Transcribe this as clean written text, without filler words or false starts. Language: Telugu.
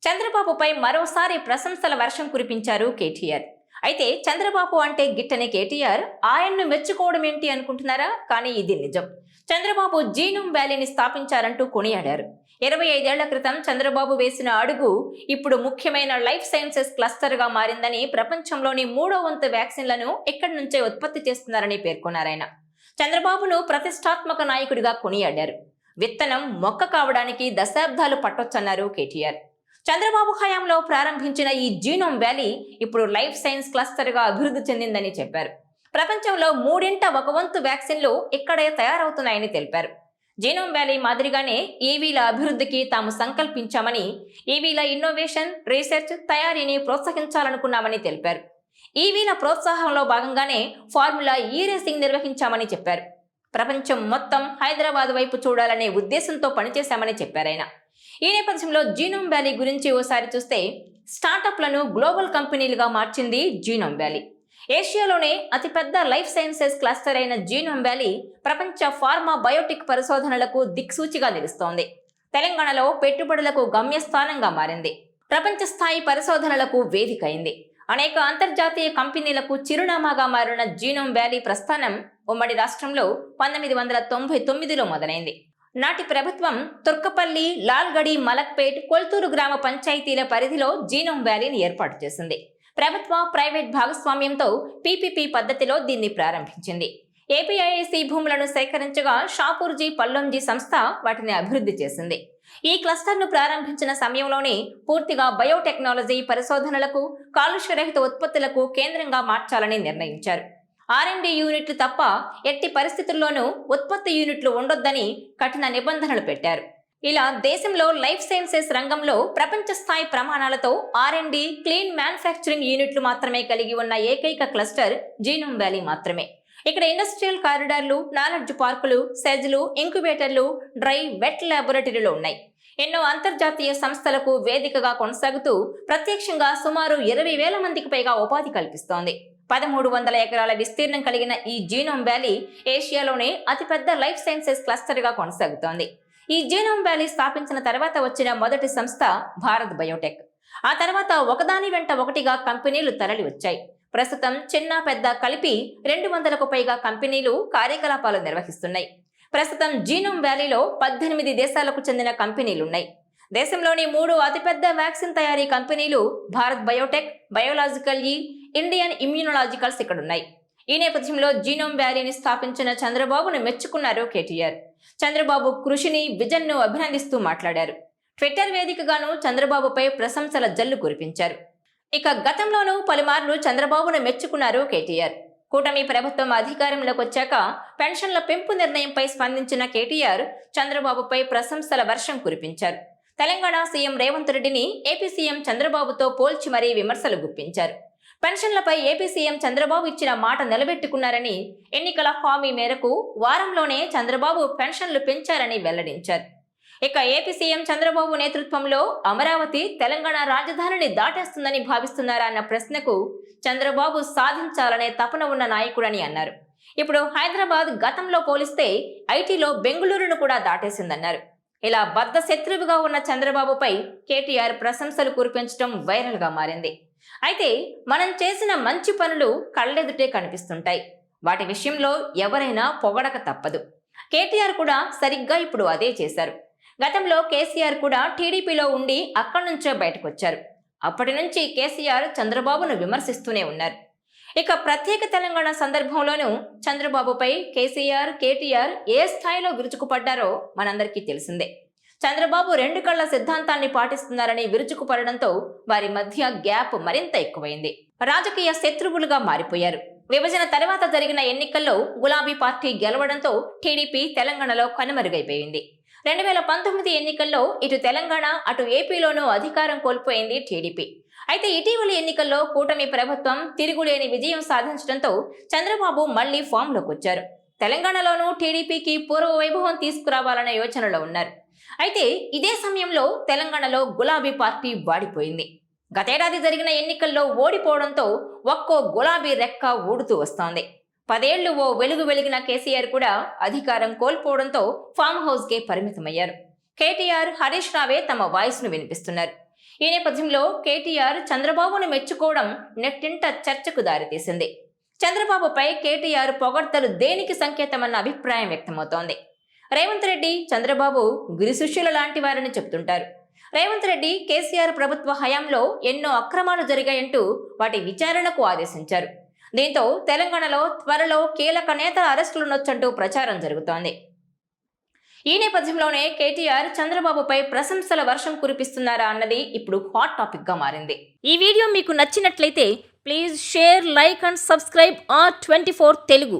చంద్రబాబుపై మరోసారి ప్రశంసల వర్షం కురిపించారు కేటీఆర్. అయితే చంద్రబాబు అంటే గిట్టని కేటీఆర్ ఆయన్ను మెచ్చుకోవడం ఏంటి అనుకుంటున్నారా? కానీ ఇది నిజం. చంద్రబాబు జీనోమ్ వ్యాలీని స్థాపించారంటూ కొనియాడారు. 25 ఏళ్ల క్రితం చంద్రబాబు వేసిన అడుగు ఇప్పుడు ముఖ్యమైన లైఫ్ సైన్సెస్ క్లస్టర్ గా మారిందని, ప్రపంచంలోని 3వ వంతు వ్యాక్సిన్లను ఇక్కడి నుంచే ఉత్పత్తి చేస్తున్నారని పేర్కొన్నారాయన. చంద్రబాబును ప్రతిష్టాత్మక నాయకుడిగా కొనియాడారు. విత్తనం మొక్క కావడానికి దశాబ్దాలు పట్టొచ్చన్నారు కేటీఆర్. చంద్రబాబు హయాంలో ప్రారంభించిన ఈ జీనోమ్ వ్యాలీ ఇప్పుడు లైఫ్ సైన్స్ క్లస్టర్ గా అభివృద్ధి చెందిందని చెప్పారు. ప్రపంచంలో 3వ వంతు వ్యాక్సిన్లు ఇక్కడే తయారవుతున్నాయని తెలిపారు. జీనోమ్ వ్యాలీ మాదిరిగానే ఈవీల అభివృద్ధికి తాము సంకల్పించామని, ఈవీల ఇన్నోవేషన్, రీసెర్చ్, తయారీని ప్రోత్సహించాలనుకున్నామని తెలిపారు. ఈవీల ప్రోత్సాహంలో భాగంగానే ఫార్ములా ఈ రేసింగ్ నిర్వహించామని చెప్పారు. ప్రపంచం మొత్తం హైదరాబాద్ వైపు చూడాలనే ఉద్దేశంతో పనిచేశామని చెప్పారాయన. ఈ నేపథ్యంలో జీనోమ్ వ్యాలీ గురించి ఓసారి చూస్తే, స్టార్టప్లను గ్లోబల్ కంపెనీలుగా మార్చింది జీనోమ్ వ్యాలీ. ఏషియాలోనే అతిపెద్ద లైఫ్ సైన్సెస్ క్లస్టర్ అయిన జీనోమ్ వ్యాలీ ప్రపంచ ఫార్మా బయోటిక్ పరిశోధనలకు దిక్సూచిగా నిలుస్తోంది. తెలంగాణలో పెట్టుబడులకు గమ్యస్థానంగా మారింది. ప్రపంచ స్థాయి పరిశోధనలకు వేదిక అయింది. అనేక అంతర్జాతీయ కంపెనీలకు చిరునామాగా మారిన జీనోమ్ వ్యాలీ ప్రస్థానం ఉమ్మడి రాష్ట్రంలో 1999లో మొదలైంది. నాటి ప్రభుత్వం తుర్కపల్లి, లాల్గడి, మలక్పేట్, కొల్తూరు గ్రామ పంచాయతీల పరిధిలో జీనోమ్ వ్యాలీని ఏర్పాటు చేసింది. ప్రభుత్వ, ప్రైవేట్ భాగస్వామ్యంతో పీపీపీ పద్ధతిలో దీన్ని ప్రారంభించింది. ఏపీఐఐసి భూములను సేకరించగా షాపూర్జీ పల్లంజీ సంస్థ వాటిని అభివృద్ధి చేసింది. ఈ క్లస్టర్ను ప్రారంభించిన సమయంలోనే పూర్తిగా బయోటెక్నాలజీ పరిశోధనలకు, కాలుష్యరహిత ఉత్పత్తులకు కేంద్రంగా మార్చాలని నిర్ణయించారు. R&D యూనిట్లు తప్ప ఎట్టి పరిస్థితుల్లోనూ ఉత్పత్తి యూనిట్లు ఉండొద్దని కఠిన నిబంధనలు పెట్టారు. ఇలా దేశంలో లైఫ్ సైన్సెస్ రంగంలో ప్రపంచ స్థాయి ప్రమాణాలతో R&D, క్లీన్ మ్యానుఫ్యాక్చరింగ్ యూనిట్లు మాత్రమే కలిగి ఉన్న ఏకైక క్లస్టర్ జీనోమ్ వ్యాలీ మాత్రమే. ఇక్కడ ఇండస్ట్రియల్ కారిడార్లు, నాలెడ్జ్ పార్కులు, సెజ్లు, ఇంక్యుబేటర్లు, డ్రై, వెట్ ల్యాబొరేటరీలు ఉన్నాయి. ఎన్నో అంతర్జాతీయ సంస్థలకు వేదికగా కొనసాగుతూ ప్రత్యక్షంగా సుమారు 20,000 మందికి పైగా ఉపాధి కల్పిస్తోంది. 1300 ఎకరాల విస్తీర్ణం కలిగిన ఈ జీనోమ్ వ్యాలీ ఏషియాలోనే అతిపెద్ద లైఫ్ సైన్సెస్ క్లస్టర్ గా కొనసాగుతోంది. ఈ జీనోమ్ వ్యాలీ స్థాపించిన తర్వాత వచ్చిన మొదటి సంస్థ భారత్ బయోటెక్. ఆ తర్వాత ఒకదాని వెంట ఒకటిగా కంపెనీలు తరలి వచ్చాయి. ప్రస్తుతం చిన్న పెద్ద కలిపి 200కు పైగా కంపెనీలు కార్యకలాపాలు నిర్వహిస్తున్నాయి. ప్రస్తుతం జీనోమ్ వ్యాలీలో 18 దేశాలకు చెందిన కంపెనీలున్నాయి. దేశంలోని 3 అతిపెద్ద వ్యాక్సిన్ తయారీ కంపెనీలు భారత్ బయోటెక్, బయోలాజికల్ ఈ, ఇండియన్ ఇమ్యూనలాజికల్స్ ఇక్కడున్నాయి. ఈ నేపథ్యంలో జీనోమ్ వ్యాలీని స్థాపించిన చంద్రబాబును మెచ్చుకున్నారు కేటీఆర్. చంద్రబాబు కృషిని, విజన్ను అభినందిస్తూ మాట్లాడారు. ట్విట్టర్ వేదికగాను చంద్రబాబుపై ప్రశంసల జల్లు కురిపించారు. ఇక గతంలోనూ పలుమార్లు చంద్రబాబును మెచ్చుకున్నారు కేటీఆర్. కూటమి ప్రభుత్వం అధికారంలోకి వచ్చాక పెన్షన్ల పెంపు నిర్ణయంపై స్పందించిన కేటీఆర్ చంద్రబాబుపై ప్రశంసల వర్షం కురిపించారు. తెలంగాణ సీఎం రేవంత్ రెడ్డిని ఏపీ సీఎం చంద్రబాబుతో పోల్చి మరీ విమర్శలు గుప్పించారు. పెన్షన్లపై ఏపీ సీఎం చంద్రబాబు ఇచ్చిన మాట నిలబెట్టుకున్నారని, ఎన్నికల హామీ మేరకు వారంలోనే చంద్రబాబు పెన్షన్లు పెంచారని వెల్లడించారు. ఇక ఏపీ సీఎం చంద్రబాబు నేతృత్వంలో అమరావతి తెలంగాణ రాజధానిని దాటేస్తుందని భావిస్తున్నారా అన్న ప్రశ్నకు చంద్రబాబు సాధించాలనే తపన ఉన్న నాయకుడని అన్నారు. ఇప్పుడు హైదరాబాద్ గతంలో పోలిస్తే ఐటీలో బెంగళూరును కూడా దాటేసిందన్నారు. ఇలా బద్ధ శత్రువుగా ఉన్న చంద్రబాబుపై కేటీఆర్ ప్రశంసలు కురిపించడం వైరల్ గా మారింది. అయితే మనం చేసిన మంచి పనులు కళ్ళెదుటే కనిపిస్తుంటాయి. వాటి విషయంలో ఎవరైనా పొగడక తప్పదు. కేటీఆర్ కూడా సరిగ్గా ఇప్పుడు అదే చేశారు. గతంలో కేసీఆర్ కూడా టీడీపీలో ఉండి అక్కడి నుంచే బయటకు వచ్చారు. అప్పటి నుంచి కేసీఆర్ చంద్రబాబును విమర్శిస్తూనే ఉన్నారు. ఇక ప్రత్యేక తెలంగాణ సందర్భంలోనూ చంద్రబాబుపై కేటీఆర్ ఏ స్థాయిలో విరుచుకుపడ్డారో మనందరికీ తెలిసిందే. చంద్రబాబు 2 కళ్ల సిద్ధాంతాన్ని పాటిస్తున్నారని విరుచుకుపడడంతో వారి మధ్య గ్యాప్ మరింత ఎక్కువైంది. రాజకీయ శత్రువులుగా మారిపోయారు. విభజన తర్వాత జరిగిన ఎన్నికల్లో గులాబీ పార్టీ గెలవడంతో టీడీపీ తెలంగాణలో కనుమరుగైపోయింది. 2019 ఎన్నికల్లో ఇటు తెలంగాణ, అటు ఏపీలోనూ అధికారం కోల్పోయింది టీడీపీ. అయితే ఇటీవలి ఎన్నికల్లో కూటమి ప్రభుత్వం తిరుగులేని విజయం సాధించడంతో చంద్రబాబు మళ్లీ ఫామ్లోకి వచ్చారు. తెలంగాణలోనూ టీడీపీకి పూర్వ వైభవం తీసుకురావాలనే యోచనలో ఉన్నారు. అయితే ఇదే సమయంలో తెలంగాణలో గులాబీ పార్టీ వాడిపోయింది. గతేడాది జరిగిన ఎన్నికల్లో ఓడిపోవడంతో ఒక్కో గులాబీ రెక్క ఊడుతూ వస్తోంది. 10 ఏళ్లు ఓ వెలుగు వెలిగిన కేసీఆర్ కూడా అధికారం కోల్పోవడంతో ఫామ్ హౌస్ కే పరిమితమయ్యారు. కేటీఆర్, హరీష్ రావే తమ వాయిస్ ను వినిపిస్తున్నారు. ఈ నేపథ్యంలో కేటీఆర్ చంద్రబాబును మెచ్చుకోవడం నెట్టింట చర్చకు దారితీసింది. చంద్రబాబుపై కేటీఆర్ పొగడ్తలు దేనికి సంకేతమన్న అభిప్రాయం వ్యక్తమవుతోంది. రేవంత్ రెడ్డి, చంద్రబాబు గురుశిష్యుల లాంటి వారని చెప్తుంటారు. రేవంత్ రెడ్డి కేసీఆర్ ప్రభుత్వ హయాంలో ఎన్నో అక్రమాలు జరిగాయంటూ వాటి విచారణకు ఆదేశించారు. దీంతో తెలంగాణలో త్వరలో కీలక నేతల అరెస్టులున్నొచ్చంటూ ప్రచారం జరుగుతోంది. ఈ నేపథ్యంలోనే కేటీఆర్ చంద్రబాబుపై ప్రశంసల వర్షం కురిపిస్తున్నారా అన్నది ఇప్పుడు హాట్ టాపిక్ గా మారింది. ఈ వీడియో మీకు నచ్చినట్లయితే please share, like and subscribe R24 Telugu.